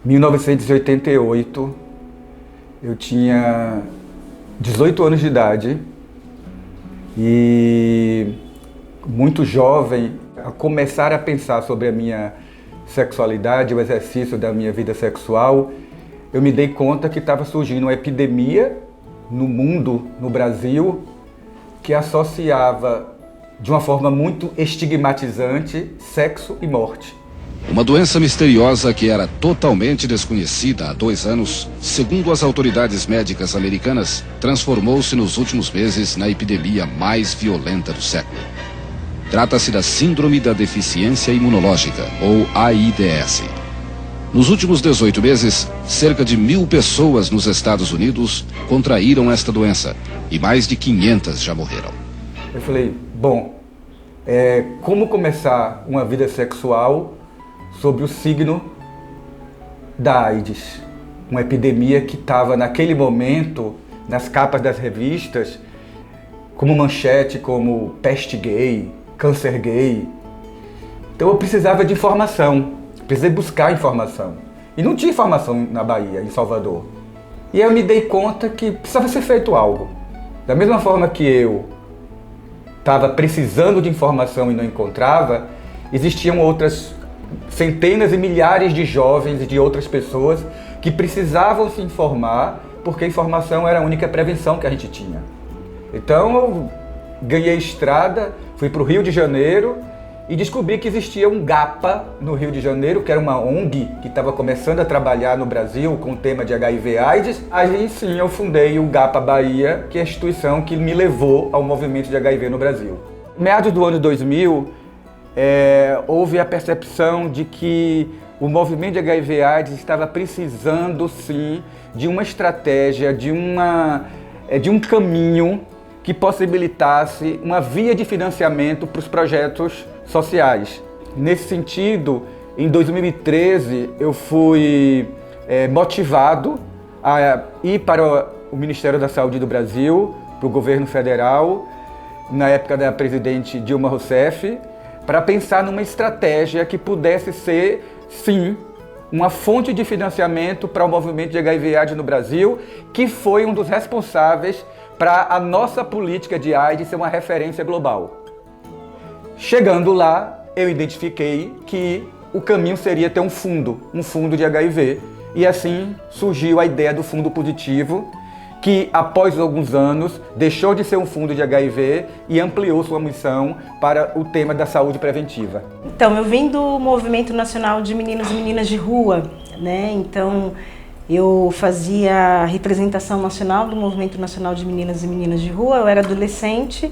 1988, eu tinha 18 anos de idade e muito jovem, a começar a pensar sobre a minha sexualidade, o exercício da minha vida sexual, eu me dei conta que estava surgindo uma epidemia no mundo, no Brasil, que associava de uma forma muito estigmatizante sexo e morte. Uma doença misteriosa que era totalmente desconhecida há 2 anos, segundo as autoridades médicas americanas, transformou-se nos últimos meses na epidemia mais violenta do século. Trata-se da Síndrome da Deficiência Imunológica, ou AIDS. Nos últimos 18 meses, cerca de 1.000 pessoas nos Estados Unidos contraíram esta doença e mais de 500 já morreram. Eu falei, bom, como começar uma vida sexual sob o signo da AIDS? Uma epidemia que estava naquele momento nas capas das revistas como manchete, como peste gay, câncer gay. Então eu precisava de informação, precisei buscar informação. E não tinha informação na Bahia, em Salvador. E aí eu me dei conta que precisava ser feito algo. Da mesma forma que eu estava precisando de informação e não encontrava, existiam outras centenas e milhares de jovens e de outras pessoas que precisavam se informar, porque a informação era a única prevenção que a gente tinha. Então eu ganhei estrada, fui para o Rio de Janeiro e descobri que existia um GAPA no Rio de Janeiro, que era uma ONG que estava começando a trabalhar no Brasil com o tema de HIV/AIDS. Aí sim eu fundei o GAPA Bahia, que é a instituição que me levou ao movimento de HIV no Brasil. Meados do ano 2000, houve a percepção de que o movimento de HIV/AIDS estava precisando sim de uma estratégia, de um caminho que possibilitasse uma via de financiamento para os projetos sociais. Nesse sentido, em 2013, eu fui motivado a ir para o Ministério da Saúde do Brasil, para o governo federal, na época da presidente Dilma Rousseff, para pensar numa estratégia que pudesse ser, sim, uma fonte de financiamento para o movimento de HIV/AIDS no Brasil, que foi um dos responsáveis para a nossa política de AIDS ser uma referência global. Chegando lá, eu identifiquei que o caminho seria ter um fundo de HIV, e assim surgiu a ideia do Fundo Positivo, que após alguns anos deixou de ser um fundo de HIV e ampliou sua missão para o tema da saúde preventiva. Então, eu vim do Movimento Nacional de Meninos e Meninas de Rua, né? Então, eu fazia a representação nacional do Movimento Nacional de Meninas e Meninas de Rua, eu era adolescente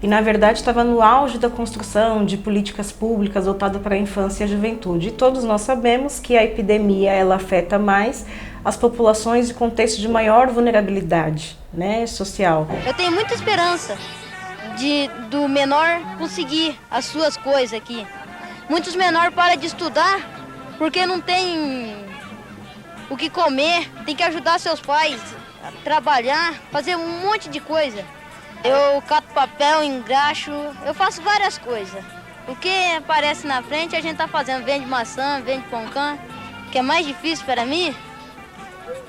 e, na verdade, estava no auge da construção de políticas públicas voltadas para a infância e a juventude. E todos nós sabemos que a epidemia ela afeta mais as populações de contexto de maior vulnerabilidade, né, social. Eu tenho muita esperança do menor conseguir as suas coisas aqui. Muitos menores param de estudar porque não tem o que comer, tem que ajudar seus pais a trabalhar, fazer um monte de coisa. Eu cato papel, engraxo, eu faço várias coisas. O que aparece na frente a gente tá fazendo, vende maçã, vende pão-cã. O que é mais difícil para mim,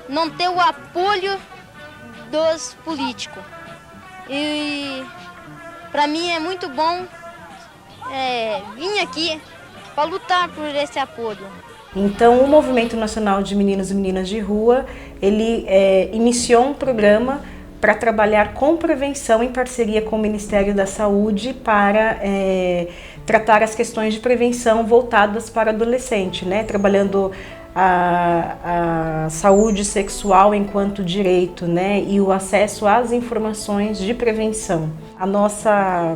não ter o apoio dos políticos. E para mim é muito bom vir aqui para lutar por esse apoio. Então, o Movimento Nacional de Meninos e Meninas de Rua, ele iniciou um programa para trabalhar com prevenção em parceria com o Ministério da Saúde para tratar as questões de prevenção voltadas para adolescente, né? Trabalhando a saúde sexual enquanto direito, né? E o acesso às informações de prevenção. A nossa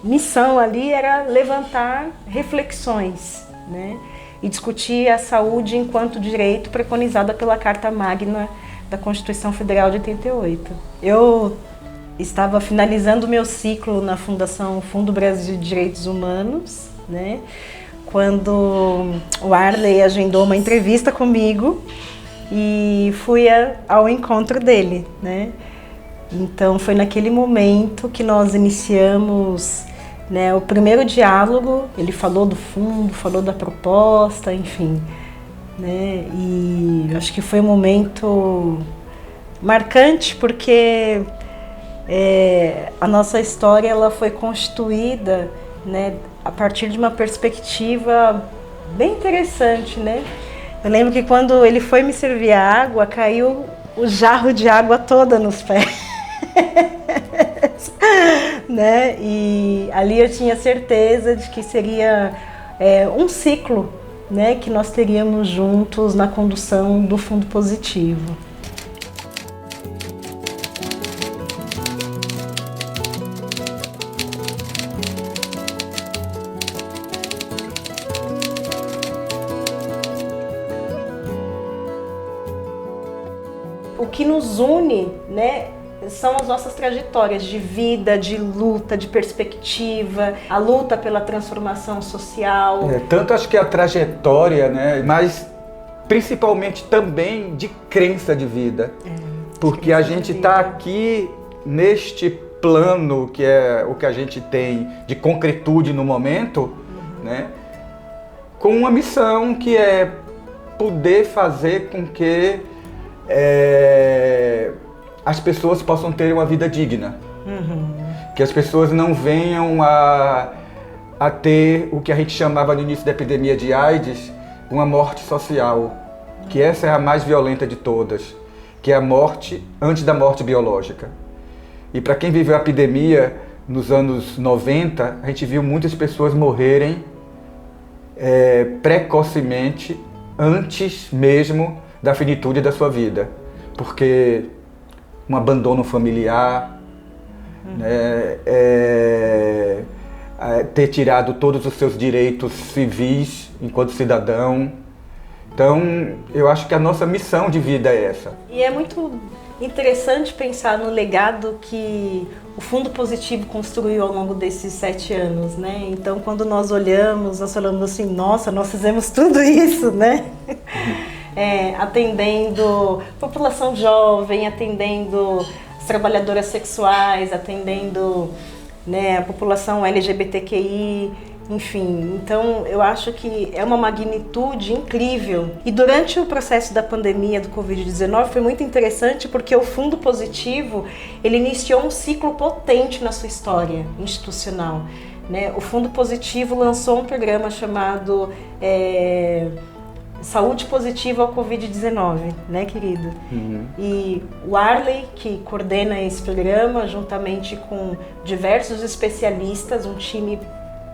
missão ali era levantar reflexões, né? E discutir a saúde enquanto direito preconizada pela Carta Magna da Constituição Federal de 88. Eu estava finalizando o meu ciclo na Fundação Fundo Brasil de Direitos Humanos, né? Quando o Arley agendou uma entrevista comigo e fui ao encontro dele, né? Então foi naquele momento que nós iniciamos, né, o primeiro diálogo. Ele falou do fundo, falou da proposta, enfim, né? E eu acho que foi um momento marcante porque a nossa história ela foi constituída, né, a partir de uma perspectiva bem interessante, né? Eu lembro que quando ele foi me servir a água, caiu o jarro de água toda nos pés. Né? E ali eu tinha certeza de que seria um ciclo, né, que nós teríamos juntos na condução do Fundo Positivo. O que nos une, né, são as nossas trajetórias de vida, de luta, de perspectiva, a luta pela transformação social. Tanto acho que a trajetória, né, mas principalmente também de crença de vida. Porque a gente está aqui neste plano que é o que a gente tem de concretude no momento, né, com uma missão que é poder fazer com que as pessoas possam ter uma vida digna. Que as pessoas não venham a ter o que a gente chamava no início da epidemia de AIDS, uma morte social, que essa é a mais violenta de todas, que é a morte antes da morte biológica. E para quem viveu a epidemia nos anos 90, a gente viu muitas pessoas morrerem precocemente, antes mesmo da finitude da sua vida, porque um abandono familiar, né, ter tirado todos os seus direitos civis enquanto cidadão. Então, eu acho que a nossa missão de vida é essa. E é muito interessante pensar no legado que o Fundo Positivo construiu ao longo desses 7 anos, né? Então, quando nós olhamos, nós falamos assim, nossa, nós fizemos tudo isso, né? Atendendo população jovem, atendendo as trabalhadoras sexuais, atendendo, né, a população LGBTQI, enfim. Então, eu acho que é uma magnitude incrível. E durante o processo da pandemia do Covid-19 foi muito interessante porque o Fundo Positivo, ele iniciou um ciclo potente na sua história institucional, né? O Fundo Positivo lançou um programa chamado Saúde Positiva ao Covid-19, né, querido? E o Arley, que coordena esse programa, juntamente com diversos especialistas, um time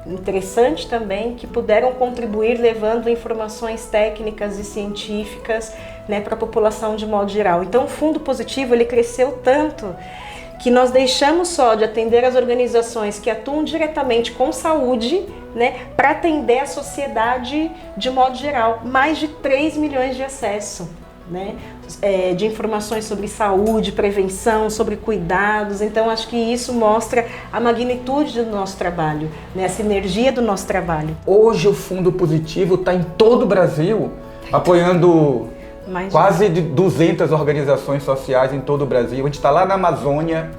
interessante também, que puderam contribuir levando informações técnicas e científicas, né, para a população de modo geral. Então, o Fundo Positivo ele cresceu tanto que nós deixamos só de atender as organizações que atuam diretamente com saúde, né, para atender a sociedade de modo geral. Mais de 3 milhões de acessos, né, de informações sobre saúde, prevenção, sobre cuidados. Então, acho que isso mostra a magnitude do nosso trabalho, né, a sinergia do nosso trabalho. Hoje o Fundo Positivo está em todo o Brasil, apoiando quase de 200 organizações sociais em todo o Brasil. A gente está lá na Amazônia,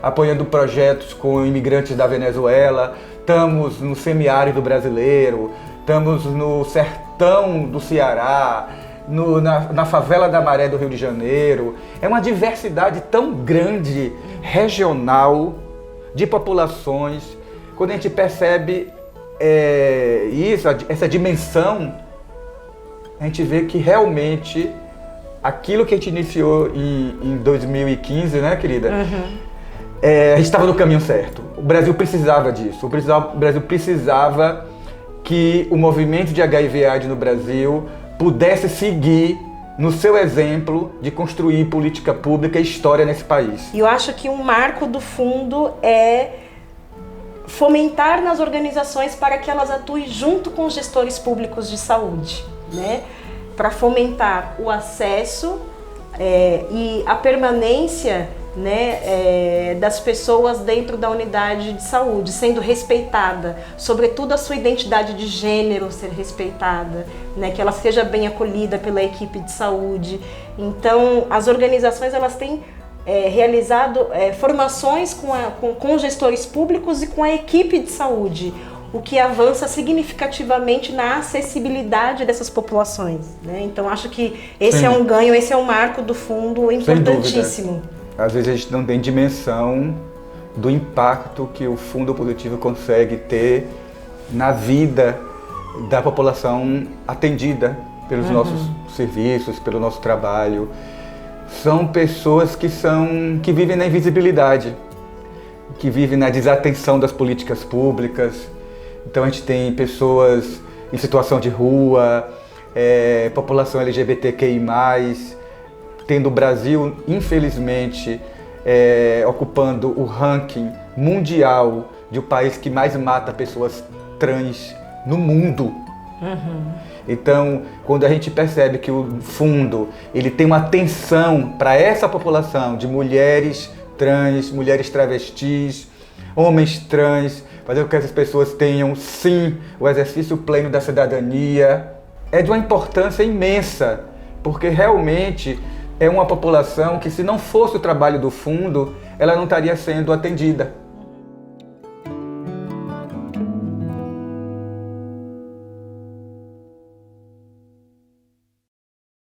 apoiando projetos com imigrantes da Venezuela, estamos no semiárido brasileiro, estamos no sertão do Ceará, na favela da Maré do Rio de Janeiro. É uma diversidade tão grande, regional, de populações. Quando a gente percebe essa dimensão, a gente vê que realmente aquilo que a gente iniciou em 2015, né, querida? A gente estava no caminho certo. O Brasil precisava disso. O Brasil precisava que o movimento de HIV/AIDS no Brasil pudesse seguir no seu exemplo de construir política pública e história nesse país. E eu acho que um marco do fundo é fomentar nas organizações para que elas atuem junto com os gestores públicos de saúde, né? Para fomentar o acesso e a permanência, né, das pessoas dentro da unidade de saúde, sendo respeitada, sobretudo a sua identidade de gênero ser respeitada, né, que ela seja bem acolhida pela equipe de saúde. Então, as organizações elas têm realizado formações com gestores públicos e com a equipe de saúde, o que avança significativamente na acessibilidade dessas populações, né? Então acho que esse é um ganho, esse é um marco do fundo importantíssimo. Às vezes a gente não tem dimensão do impacto que o Fundo Positivo consegue ter na vida da população atendida pelos nossos serviços, pelo nosso trabalho. São pessoas que vivem na invisibilidade, que vivem na desatenção das políticas públicas. Então a gente tem pessoas em situação de rua, população LGBTQI+, tendo o Brasil, infelizmente, ocupando o ranking mundial de o país que mais mata pessoas trans no mundo. Então, quando a gente percebe que o fundo ele tem uma atenção para essa população de mulheres trans, mulheres travestis, homens trans, fazer com que essas pessoas tenham, sim, o exercício pleno da cidadania, é de uma importância imensa, porque realmente é uma população que, se não fosse o trabalho do fundo, ela não estaria sendo atendida.